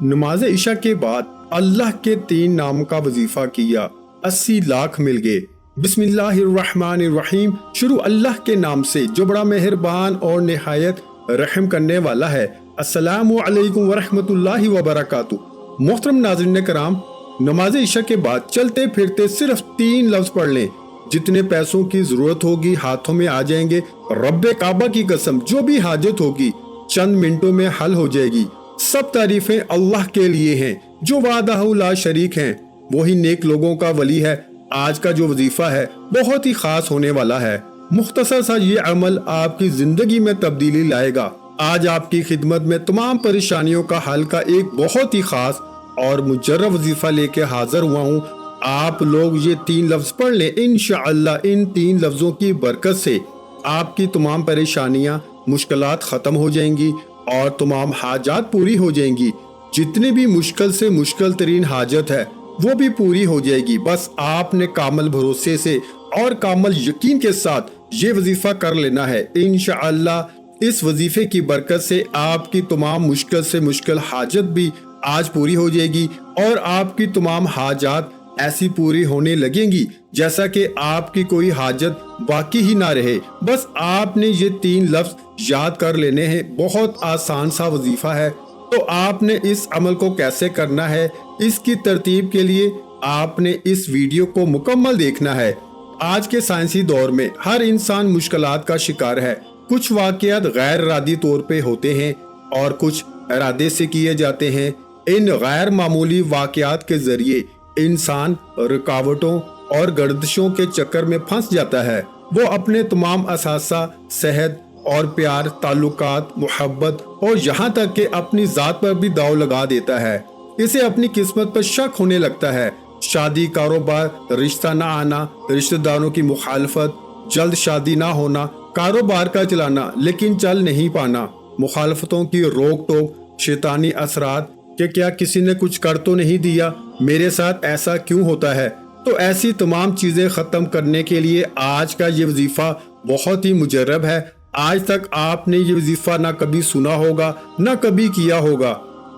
नमाज इशा के बाद अल्लाह के 3 नाम का वजीफा किया, 80 लाख मिल गए। बिस्मिल्लाहिर्रहमानिर्रहीम। शुरू अल्लाह के नाम से जो बड़ा मेहरबान और निहायत रहम करने वाला है। अस्सलामु अलैकुम वरहमतुल्लाहि वबरकातुहू। मोहतरम नाज़रीन कराम, नमाज इशा के बाद चलते फिरते सिर्फ 3 लफ्ज पढ़ लें, जितने पैसों की जरूरत होगी हाथों में आ जाएंगे। रब्बे काबा की कसम, जो भी हाजत होगी चंद मिनटों में हल हो जाएगी। सब तारीफें अल्लाह के लिए हैं जो वाहदहू ला शरीक हैं, वही नेक लोगों का वली है। आज का जो वजीफा है बहुत ही खास होने वाला है। मुख्तसर सा ये अमल आपकी जिंदगी में तब्दीली लाएगा। आज आपकी खिदमत में तमाम परेशानियों का हल का एक बहुत ही खास और मुजर्रब वजीफा लेके हाजिर हुआ हूँ। आप लोग ये 3 लफ्ज पढ़ लें, इंशाअल्लाह इन 3 लफ्जों की बरकत से आपकी तमाम परेशानियां मुश्किलात खत्म हो जाएंगी और तमाम हाजात पूरी हो जाएंगी। जितनी भी मुश्किल से मुश्किल तरीन हाजत है वो भी पूरी हो जाएगी। बस आपने कामल भरोसे से और कामल यकीन के साथ ये वजीफा कर लेना है। इंशाअल्लाह इस वजीफे की बरकत से आपकी तमाम मुश्किल से मुश्किल हाजत भी आज पूरी हो जाएगी और आपकी तमाम हाजात ऐसी पूरी होने लगेंगी जैसा कि आपकी कोई हाजत बाकी ही ना रहे। बस आपने ये 3 लफ्ज याद कर लेने हैं। बहुत आसान सा वजीफा है। तो आपने इस अमल को कैसे करना है, इसकी तरतीब के लिए आपने इस वीडियो को मुकम्मल देखना है। आज के साइंसी दौर में हर इंसान मुश्किलात का शिकार है। कुछ वाकयात गैर इरादी तौर पे होते हैं और कुछ इरादे से किए जाते हैं। इन गैर मामूली वाकयात के जरिए इंसान रुकावटों और गर्दिशों के चक्कर में फंस जाता है। वो अपने तमाम असासा, सेहत और प्यार, ताल्लुकात, मोहब्बत और यहाँ तक कि अपनी जात पर भी दाव लगा देता है। इसे अपनी किस्मत पर शक होने लगता है। शादी, कारोबार, रिश्ता ना आना, रिश्तेदारों की मुखालफत, जल्द शादी ना होना, कारोबार का चलाना लेकिन चल नहीं पाना, मुखालफतों की रोक टोक, शैतानी असरात कि क्या किसी ने कुछ कर तो नहीं दिया, मेरे साथ ऐसा क्यों होता है। तो ऐसी तमाम चीजें खत्म करने के लिए आज का ये वजीफा बहुत ही मुजर्रब है। आज तक आपने ये वजीफा ना कभी सुना होगा ना कभी किया होगा।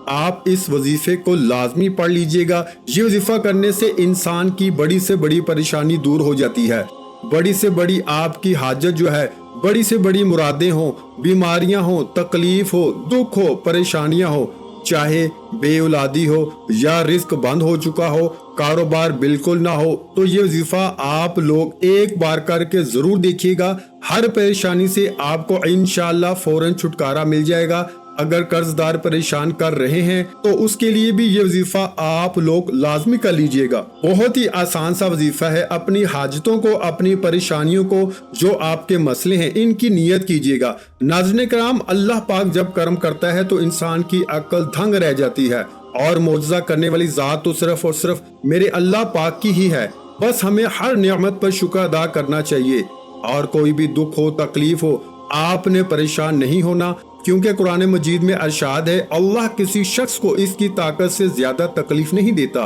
आप इस वजीफे को लाजमी पढ़ लीजिएगा। ये वजीफा करने से इंसान की बड़ी से बड़ी परेशानी दूर हो जाती है। बड़ी से बड़ी आपकी हाजत जो है, बड़ी से बड़ी मुरादें हो, बीमारियां हो, तकलीफ हो, दुख हो, परेशानियां हो, चाहे बेऔलादी हो या रिस्क बंद हो चुका हो, कारोबार बिल्कुल ना हो, तो ये वजीफा आप लोग एक बार करके जरूर देखिएगा। हर परेशानी से आपको इंशाअल्लाह फौरन छुटकारा मिल जाएगा। अगर कर्जदार परेशान कर रहे हैं तो उसके लिए भी ये वजीफा आप लोग लाजमी कर लीजिएगा। बहुत ही आसान सा वजीफा है। अपनी हाजतों को, अपनी परेशानियों को, जो आपके मसले हैं, इनकी नियत कीजिएगा। नाज़रीन कराम, अल्लाह पाक जब कर्म करता है तो इंसान की अक्ल दंग रह जाती है और मौजज़ा करने वाली जात तो सिर्फ और सिर्फ मेरे अल्लाह पाक की ही है। बस हमें हर नियामत पर शुक्र अदा करना चाहिए और कोई भी दुख हो, तकलीफ हो, आपने परेशान नहीं होना, क्योंकि कुरान मजीद में अरशाद है, अल्लाह किसी शख्स को इसकी ताकत से ज्यादा तकलीफ नहीं देता।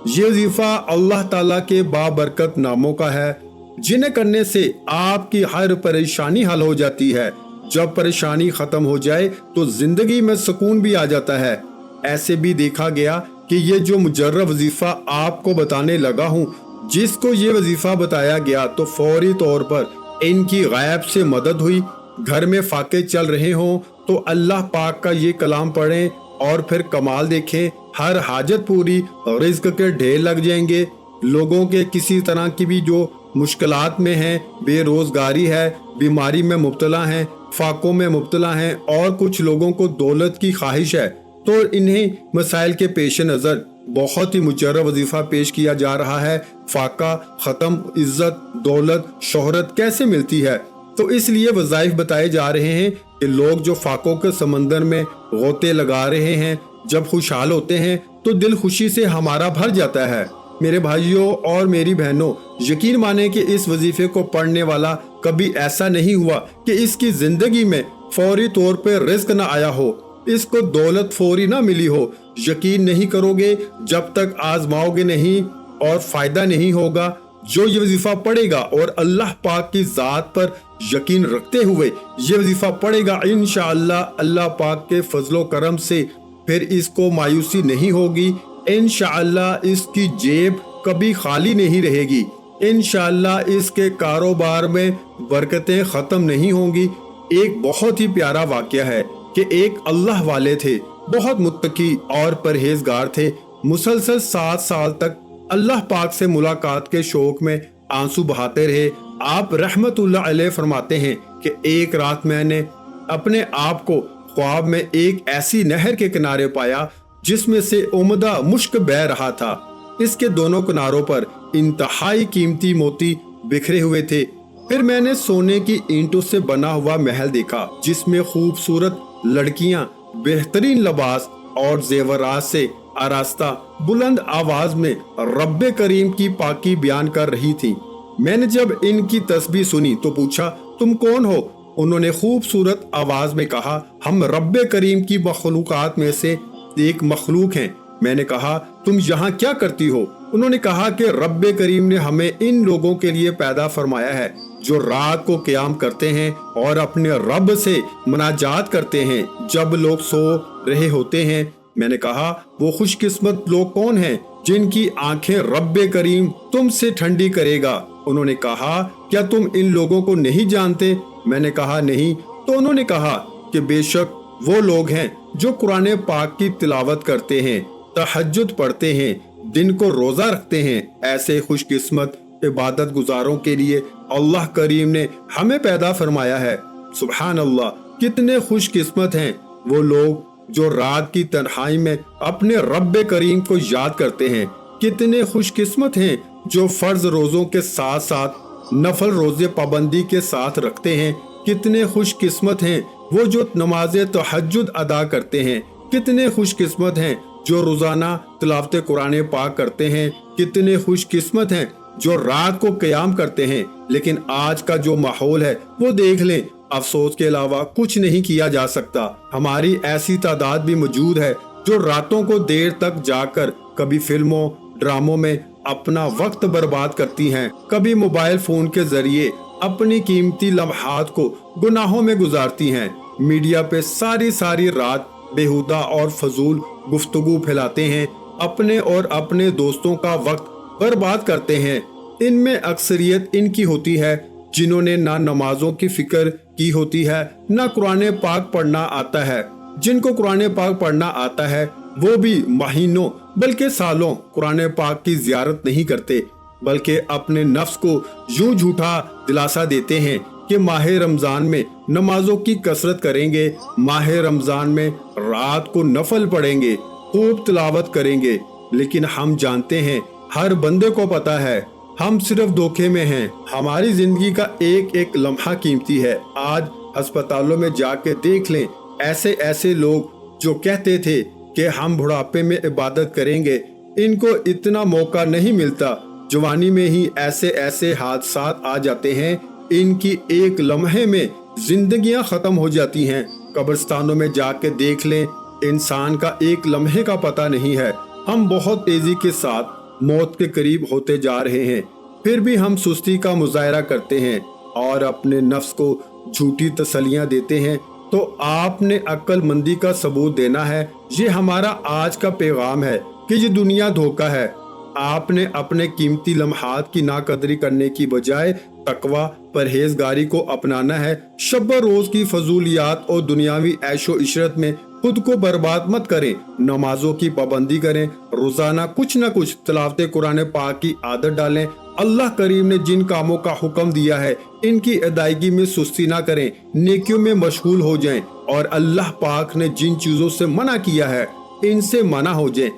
ये वजीफा अल्लाह ताला के बाबरकत नामों का है, जिन्हें करने से आपकी हर परेशानी हल हो जाती है। जब परेशानी खत्म हो जाए तो जिंदगी में सुकून भी आ जाता है। ऐसे भी देखा गया कि ये जो मुजर्रब वजीफा आपको बताने लगा हूँ, जिसको ये वजीफा बताया गया तो फौरी तौर पर इनकी गायब से मदद हुई। घर में फाके चल रहे हों तो अल्लाह पाक का ये कलाम पढ़ें और फिर कमाल देखें। हर हाजत पूरी, रिज्क के ढेर लग जाएंगे। लोगों के किसी तरह की भी जो मुश्किलात में हैं, बेरोजगारी है, बीमारी में मुब्तला हैं, फाकों में मुब्तला हैं और कुछ लोगों को दौलत की ख्वाहिश है, तो इन्हीं मसाइल के पेश नज़र बहुत ही मुजर्रब वजीफा पेश किया जा रहा है। फाका खत्म, इज्जत, दौलत, शोहरत कैसे मिलती है। तो इसलिए वज़ाइफ बताए जा रहे हैं कि लोग जो फाकों के समंदर में गोते लगा रहे हैं, जब खुशहाल होते हैं तो दिल खुशी से हमारा भर जाता है। मेरे भाइयों और मेरी बहनों, यकीन माने कि इस वजीफे को पढ़ने वाला कभी ऐसा नहीं हुआ कि इसकी जिंदगी में फौरी तौर पे रिस्क ना आया हो, इसको दौलत फौरी ना मिली हो। यकीन नहीं करोगे जब तक आजमाओगे नहीं और फायदा नहीं होगा। जो ये वजीफा पढ़ेगा और अल्लाह पाक की जात पर यकीन रखते हुए ये वजीफा पढ़ेगा, इंशाअल्लाह अल्लाह पाक के फजलो करम से پھر اس کو مایوسی نہیں ہوگی، انشاءاللہ اس کی جیب کبھی خالی نہیں رہے گی، انشاءاللہ اس کے کاروبار میں برکتیں ختم نہیں ہوں گی۔ ایک بہت ہی پیارا واقعہ ہے کہ ایک اللہ والے تھے، بہت متقی اور پرہیزگار تھے، مسلسل 7 سال تک اللہ پاک سے ملاقات کے شوق میں آنسو بہاتے رہے۔ آپ رحمت اللہ علیہ فرماتے ہیں کہ ایک رات میں نے اپنے آپ کو خواب میں ایک ایسی نہر کے کنارے پایا جس میں سے عمدہ مشک بہہ رہا تھا۔ اس کے دونوں کناروں پر انتہائی قیمتی موتی بکھرے ہوئے تھے۔ پھر میں نے سونے کی اینٹوں سے بنا ہوا محل دیکھا جس میں خوبصورت لڑکیاں بہترین لباس اور زیورات سے آراستہ بلند آواز میں رب کریم کی پاکی بیان کر رہی تھی۔ میں نے جب ان کی تسبیح سنی تو پوچھا، تم کون ہو؟ انہوں نے خوبصورت آواز میں کہا، ہم رب کریم کی مخلوقات میں سے ایک مخلوق ہیں۔ میں نے کہا، تم یہاں کیا کرتی ہو؟ انہوں نے کہا کہ رب کریم نے ہمیں ان لوگوں کے لیے پیدا فرمایا ہے جو رات کو قیام کرتے ہیں اور اپنے رب سے مناجات کرتے ہیں جب لوگ سو رہے ہوتے ہیں۔ میں نے کہا، وہ خوش قسمت لوگ کون ہیں جن کی آنکھیں رب کریم تم سے ٹھنڈی کرے گا؟ انہوں نے کہا، کیا تم ان لوگوں کو نہیں جانتے؟ میں نے کہا، نہیں۔ تو انہوں نے کہا کہ بے شک وہ لوگ ہیں جو قرآن پاک کی تلاوت کرتے ہیں، تہجد پڑھتے ہیں، دن کو روزہ رکھتے ہیں۔ ایسے خوش قسمت عبادت گزاروں کے لیے اللہ کریم نے ہمیں پیدا فرمایا ہے۔ سبحان اللہ، کتنے خوش قسمت ہیں وہ لوگ جو رات کی تنہائی میں اپنے رب کریم کو یاد کرتے ہیں۔ کتنے خوش قسمت ہیں جو فرض روزوں کے ساتھ ساتھ نفل روزے پابندی کے ساتھ رکھتے ہیں۔ کتنے خوش قسمت ہیں وہ جو نماز تہجد ادا کرتے ہیں۔ کتنے خوش قسمت ہیں جو روزانہ تلاوت قرآن پاک کرتے ہیں۔ کتنے خوش قسمت ہیں جو رات کو قیام کرتے ہیں۔ لیکن آج کا جو ماحول ہے وہ دیکھ لیں، افسوس کے علاوہ کچھ نہیں کیا جا سکتا۔ ہماری ایسی تعداد بھی موجود ہے جو راتوں کو دیر تک جا کر کبھی فلموں ڈراموں میں اپنا وقت برباد کرتی ہیں، کبھی موبائل فون کے ذریعے اپنی قیمتی لمحات کو گناہوں میں گزارتی ہیں، میڈیا پہ ساری رات بیہودہ اور فضول گفتگو پھیلاتے ہیں، اپنے اور اپنے دوستوں کا وقت برباد کرتے ہیں۔ ان میں اکثریت ان کی ہوتی ہے جنہوں نے نہ نمازوں کی فکر کی ہوتی ہے، نہ قرآن پاک پڑھنا آتا ہے۔ جن کو قرآن پاک پڑھنا آتا ہے وہ بھی مہینوں بلکہ سالوں قرآن پاک کی زیارت نہیں کرتے، بلکہ اپنے نفس کو یوں جھوٹا دلاسا دیتے ہیں کہ ماہ رمضان میں نمازوں کی کثرت کریں گے، ماہ رمضان میں رات کو نفل پڑھیں گے، خوب تلاوت کریں گے۔ لیکن ہم جانتے ہیں، ہر بندے کو پتا ہے، ہم صرف دھوکے میں ہیں۔ ہماری زندگی کا ایک ایک لمحہ قیمتی ہے۔ آج ہسپتالوں میں جا کے دیکھ لیں، ایسے لوگ جو کہتے تھے کہ ہم بڑھاپے میں عبادت کریں گے، ان کو اتنا موقع نہیں ملتا۔ جوانی میں ہی ایسے حادثات آ جاتے ہیں، ان کی ایک لمحے میں زندگیاں ختم ہو جاتی ہیں۔ قبرستانوں میں جا کے دیکھ لیں، انسان کا ایک لمحے کا پتہ نہیں ہے۔ ہم بہت تیزی کے ساتھ موت کے قریب ہوتے جا رہے ہیں، پھر بھی ہم سستی کا مظاہرہ کرتے ہیں اور اپنے نفس کو جھوٹی تسلیاں دیتے ہیں۔ تو آپ نے عقل مندی کا ثبوت دینا ہے۔ یہ ہمارا آج کا پیغام ہے کہ یہ دنیا دھوکہ ہے۔ آپ نے اپنے قیمتی لمحات کی ناقدری کرنے کی بجائے تقوی پرہیزگاری کو اپنانا ہے۔ شب و روز کی فضولیات اور دنیاوی عیش و عشرت میں خود کو برباد مت کریں، نمازوں کی پابندی کریں، روزانہ کچھ نہ کچھ تلاوت قرآن پاک کی عادت ڈالیں۔ اللہ کریم نے جن کاموں کا حکم دیا ہے ان کی ادائیگی میں سستی نہ کریں، نیکیوں میں مشغول ہو جائیں، اور اللہ پاک نے جن چیزوں سے منع کیا ہے ان سے منع ہو جائیں۔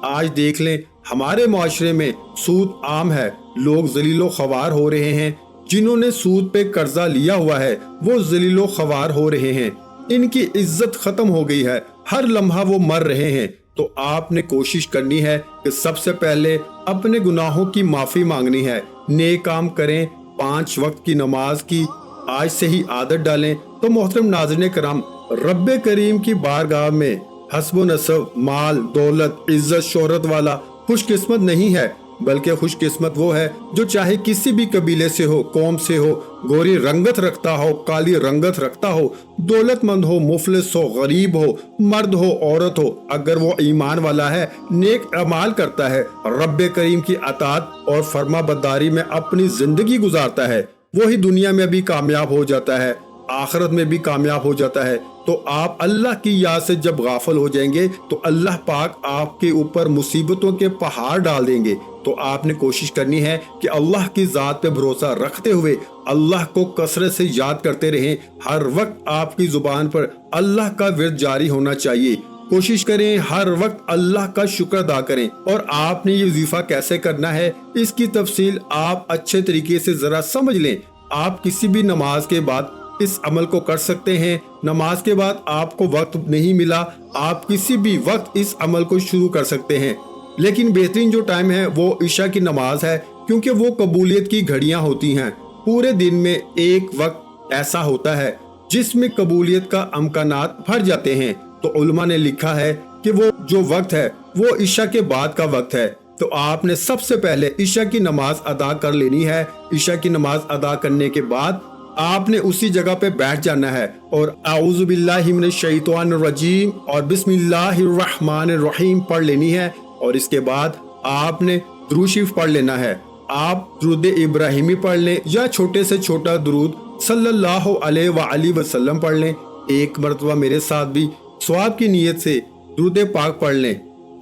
آج دیکھ لیں، ہمارے معاشرے میں سود عام ہے، لوگ ذلیل و خوار ہو رہے ہیں۔ جنہوں نے سود پہ قرضہ لیا ہوا ہے وہ ذلیل و خوار ہو رہے ہیں، ان کی عزت ختم ہو گئی ہے، ہر لمحہ وہ مر رہے ہیں۔ تو آپ نے کوشش کرنی ہے کہ سب سے پہلے اپنے گناہوں کی معافی مانگنی ہے، نیک کام کریں، 5 وقت کی نماز کی آج سے ہی عادت ڈالیں۔ تو محترم ناظرین کرام، رب کریم کی بارگاہ میں حسب و نسب، مال، دولت، عزت، شہرت والا خوش قسمت نہیں ہے، बल्कि खुश किस्मत वो है जो चाहे किसी भी कबीले से हो, कौम से हो, गोरी रंगत रखता हो, काली रंगत रखता हो, दौलतमंद हो, मुफलिस हो, गरीब हो, मर्द हो, औरत हो, अगर वो ईमान वाला है, नेक अमाल करता है, रब्बे करीम की अतात और फर्माबरदारी में अपनी जिंदगी गुजारता है, वही दुनिया में भी कामयाब हो जाता है, आखिरत में भी कामयाब हो जाता है। तो आप अल्लाह की याद से जब गाफिल हो जाएंगे तो अल्लाह पाक आपके ऊपर मुसीबतों के पहाड़ डाल देंगे। तो आपने कोशिश करनी है कि अल्लाह की ज़ात पे भरोसा रखते हुए अल्लाह को कसरत से याद करते रहें। हर वक्त आपकी जुबान पर अल्लाह का विर्द जारी होना चाहिए। कोशिश करें हर वक्त अल्लाह का शुक्र अदा करें। और आपने ये वजीफा कैसे करना है इसकी तफसील आप अच्छे तरीके से जरा समझ लें। आप किसी भी नमाज के बाद इस अमल को कर सकते हैं। नमाज के बाद आपको वक्त नहीं मिला, आप किसी भी वक्त इस अमल को शुरू कर सकते हैं, लेकिन बेहतरीन जो टाइम है वो इशा की नमाज है, क्योंकि वो कबूलियत की घड़ियां होती हैं। पूरे दिन में एक वक्त ऐसा होता है जिसमें कबूलियत का अमकानात भर जाते हैं। तो उलमा ने लिखा है कि वो जो वक्त है वो इशा के बाद का वक्त है। तो आपने सबसे पहले इशा की नमाज अदा कर लेनी है। इशा की नमाज अदा करने के बाद आपने उसी जगह पे बैठ जाना है और आऊज़ु बिल्लाहि मिनश शैतानिर रजीम और बिस्मिल्लाहिर रहमानिर रहीम पढ़ लेनी है। और इसके बाद आपने दुरूद शरीफ पढ़ लेना है। आप दुरूद इब्राहिमी पढ़ लें या छोटे से छोटा दुरूद सल्लल्लाहु अलैहि वसल्लम पढ़ लें। एक मरतबा मेरे साथ भी सवाब की नीयत से दुरूद पाक पढ़ लें।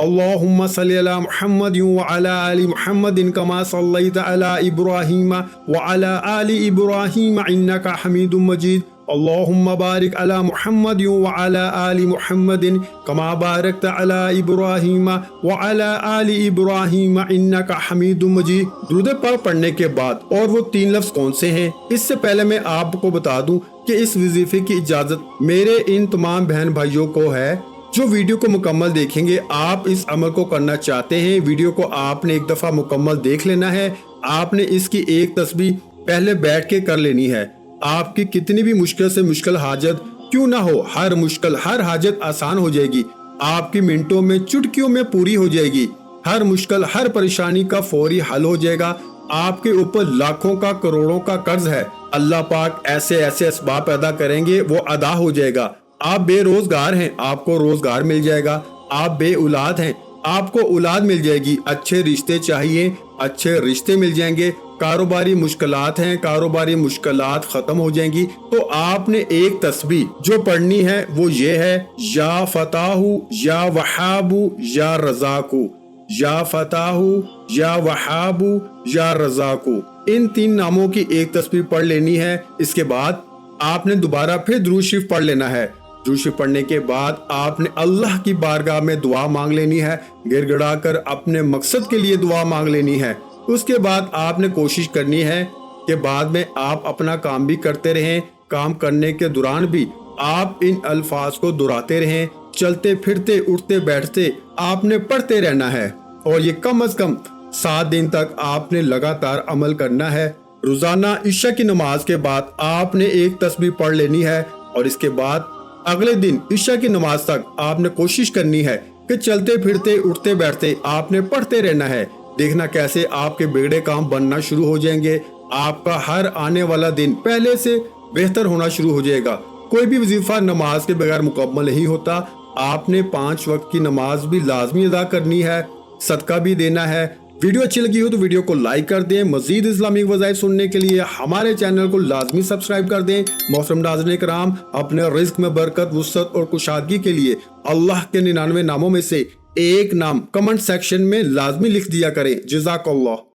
अल्लाहुम्मा सल्ली अला मुहम्मद व अला आलि मुहम्मदिन कमा सल्लैता अला इब्राहीम व अला आलि इब्राहीम इन्नका हमीदुम मजीद। अल्लाहुम्मा बारिक अला मुहम्मद व अला आलि मुहम्मदिन कमा बारकता अला इब्राहीम व अला आलि इब्राहीम इन्नका हमीदुम मजीद। दुरूद पाक पढ़ने के बाद और वो 3 लफ्ज कौन से हैं, इससे पहले मैं आपको बता दूं कि इस वजीफे की इजाजत मेरे इन तमाम बहन भाइयों को है जो वीडियो को मुकम्मल देखेंगे। आप इस अमल को करना चाहते हैं, वीडियो को आपने एक दफा मुकम्मल देख लेना है। आपने इसकी एक तस्बीह पहले बैठ के कर लेनी है। आपकी कितनी भी मुश्किल से मुश्किल हाजत क्यों ना हो, हर मुश्किल हर हाजत आसान हो जाएगी। आपकी मिनटों में चुटकियों में पूरी हो जाएगी। हर मुश्किल हर परेशानी का फौरी हल हो जाएगा। आपके ऊपर लाखों का करोड़ों का कर्ज है, अल्लाह पाक ऐसे ऐसे असबाब पैदा करेंगे वो अदा हो जाएगा। आप बेरोजगार हैं, आपको रोजगार मिल जाएगा। आप बे औलाद हैं, आपको औलाद मिल जाएगी। अच्छे रिश्ते चाहिए, अच्छे रिश्ते मिल जाएंगे। कारोबारी मुश्किलात हैं, कारोबारी मुश्किलात खत्म हो जाएंगी। तो आपने एक तस्बीह जो पढ़नी है वो ये है, या फताहू या वहाबू या रज़ाकू, या फताहू या वहाबू या रज़ाकू। इन 3 नामों की एक तस्बीह पढ़ लेनी है। इसके बाद आपने दोबारा फिर दुरूद शरीफ पढ़ लेना है। दुरूद शरीफ पढ़ने के बाद आपने अल्लाह की बारगाह में दुआ मांग लेनी है, गिड़गिड़ा कर अपने मकसद के लिए दुआ मांग लेनी है। उसके बाद आपने कोशिश करनी है कि बाद में आप अपना काम भी करते रहें। काम करने के दौरान भी आप इन अल्फाज को दोहराते रहें। चलते फिरते उठते बैठते आपने पढ़ते रहना है और ये कम से कम 7 दिन तक आपने लगातार अमल करना है। रोजाना इशा की नमाज के बाद आपने एक तस्बीह पढ़ लेनी है और इसके बाद अगले दिन इशा की नमाज तक आपने कोशिश करनी है कि चलते फिरते उठते बैठते आपने पढ़ते रहना है। देखना कैसे आपके बिगड़े काम बनना शुरू हो जाएंगे। आपका हर आने वाला दिन पहले से बेहतर होना शुरू हो जाएगा। कोई भी वजीफा नमाज के बगैर मुकम्मल नहीं होता। आपने 5 वक्त की नमाज भी लाजमी अदा करनी है, सदका भी देना है। वीडियो अच्छी लगी हो तो वीडियो को लाइक कर दें। मजीद इस्लामिक वज़ाइफ सुनने के लिए हमारे चैनल को लाजमी सब्सक्राइब कर दें। मोहतरम नाज़रीन किराम, अपने रिज़्क में बरकत, वुसअत और कुशादगी के लिए अल्लाह के 99 नामों में से एक नाम कमेंट सेक्शन में लाजमी लिख दिया करें। जज़ाकल्लाह।